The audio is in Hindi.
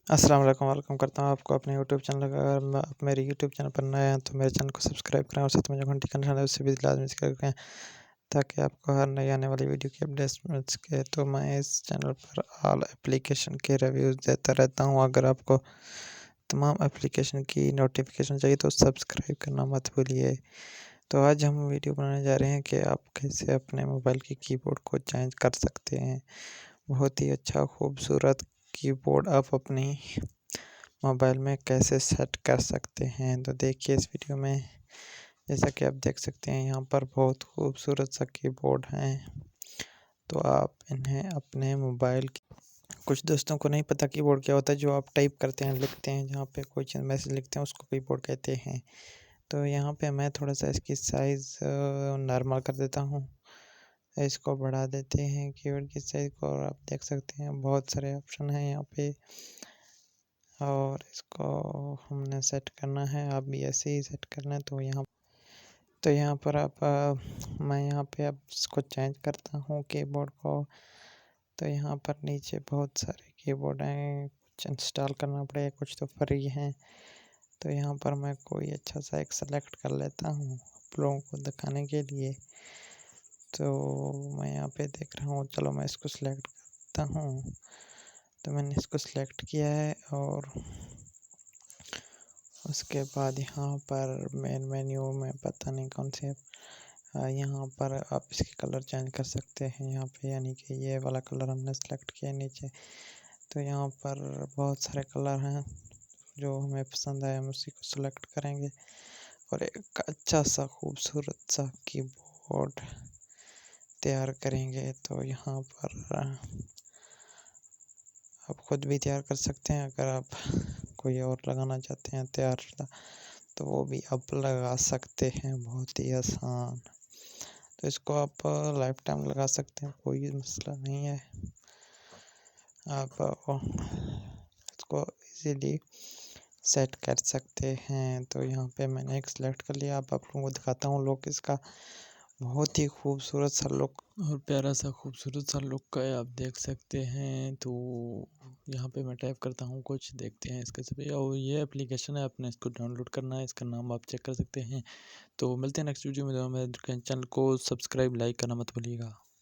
अस्सलाम वालेकुम, वेलकम करता हूँ आपको अपने यूट्यूब चैनल। अगर आप मेरे यूट्यूब चैनल पर नए हैं तो मेरे चैनल को सब्सक्राइब करें और साथ में जो घंटी का निशान है उससे भी लाजमी करें ताकि आपको हर नई आने वाली वीडियो की अपडेट्स मिल सके। तो मैं इस चैनल पर ऑल एप्लीकेशन के रिव्यूज़ देता रहता हूँ। अगर आपको तमाम एप्लीकेशन की नोटिफिकेशन चाहिए तो सब्सक्राइब करना मत भूलिए। तो आज हम वीडियो बनाने जा रहे हैं कि आप कैसे अपने मोबाइल की कीबोर्ड को चेंज कर सकते हैं। बहुत ही अच्छा खूबसूरत कीबोर्ड आप अपनी मोबाइल में कैसे सेट कर सकते हैं। तो देखिए इस वीडियो में, जैसा कि आप देख सकते हैं यहाँ पर बहुत खूबसूरत सा कीबोर्ड है। तो आप इन्हें अपने मोबाइल कुछ दोस्तों को नहीं पता कीबोर्ड क्या होता है। जो आप टाइप करते हैं, लिखते हैं, जहाँ पे कोई चीज़ मैसेज लिखते हैं उसको कीबोर्ड कहते हैं। तो यहाँ पे मैं थोड़ा सा इसकी साइज़ नॉर्मल कर देता हूँ। इसको बढ़ा देते हैं कीबोर्ड की साइज़ को और आप देख सकते हैं बहुत सारे ऑप्शन हैं यहाँ पे और इसको हमने सेट करना है। आप भी ऐसे ही सेट करना है। तो यहाँ पर मैं यहाँ पे अब इसको चेंज करता हूँ कीबोर्ड को। तो यहाँ पर नीचे बहुत सारे कीबोर्ड हैं, कुछ इंस्टॉल करना पड़ेगा, कुछ तो फ्री हैं। तो यहाँ पर मैं कोई अच्छा सा एक सेलेक्ट कर लेता हूँ आप लोगों को दिखाने के लिए। तो मैं यहाँ पे देख रहा हूँ, चलो मैं इसको सेलेक्ट करता हूँ। तो मैंने इसको सेलेक्ट किया है और उसके बाद यहाँ पर मेन मेन्यू में पता नहीं कौन से यहाँ पर आप इसके कलर चेंज कर सकते हैं यहाँ पे, यानी कि ये वाला कलर हमने सेलेक्ट किया नीचे। तो यहाँ पर बहुत सारे कलर हैं, जो हमें पसंद आए हम उसी को सेलेक्ट करेंगे और एक अच्छा सा खूबसूरत सा कीबोर्ड तैयार करेंगे। तो यहाँ पर आप खुद भी तैयार कर सकते हैं। अगर आप कोई और लगाना चाहते हैं तैयार तो वो भी आप लगा सकते हैं, बहुत ही आसान। तो इसको आप लाइफ टाइम लगा सकते हैं, कोई मसला नहीं है। आप इसको इजीली सेट कर सकते हैं। तो यहाँ पे मैंने एक सेलेक्ट कर लिया। आप लोगों को दिखाता हूँ लुक इसका, बहुत ही खूबसूरत सा लुक और प्यारा सा खूबसूरत सा लुक है, आप देख सकते हैं। तो यहाँ पे मैं टाइप करता हूँ कुछ, देखते हैं इसके सभी। और ये एप्लीकेशन है, आपने इसको डाउनलोड करना है, इसका नाम आप चेक कर सकते हैं। तो मिलते हैं नेक्स्ट वीडियो में। मेरे चैनल को सब्सक्राइब लाइक करना मत भूलिएगा।